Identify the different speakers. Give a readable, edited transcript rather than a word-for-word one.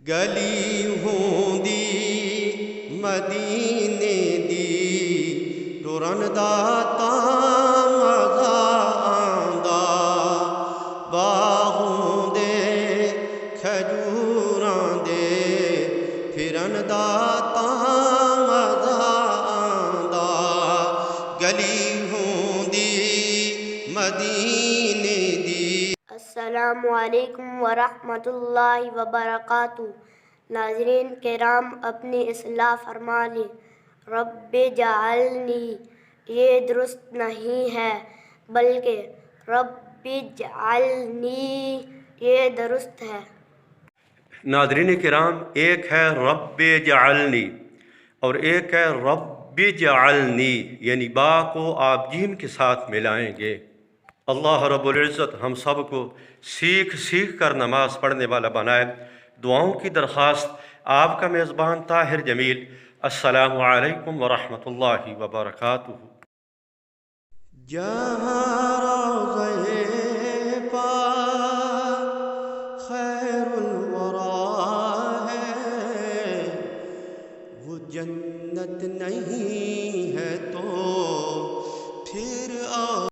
Speaker 1: گلی ہوندی مدینے دی ٹرن دا تاں مزا آندا باغوں دے کھجوراں دے پھرن دا تاں مزا آندا گلی ہوندی مدینے دی۔
Speaker 2: السلام علیکم ورحمۃ اللہ وبرکاتہ۔ ناظرین کرام، اپنی اصلاح فرما لیں۔ رب اجعلنی یہ درست نہیں ہے، بلکہ رب اجعلنی یہ درست ہے۔
Speaker 3: ناظرین کرام، ایک ہے رب اجعلنی اور ایک ہے رب اجعلنی، یعنی با کو آپ جیم کے ساتھ ملائیں گے۔ اللہ رب العزت ہم سب کو سیکھ سیکھ کر نماز پڑھنے والا بنائے۔ دعاؤں کی درخواست، آپ کا میزبان طاہر جمیل۔ السلام علیکم ورحمۃ اللہ وبرکاتہ۔
Speaker 1: جہاں روضہ پاک خیر الورا ہے، وہ جنت نہیں ہے تو پھر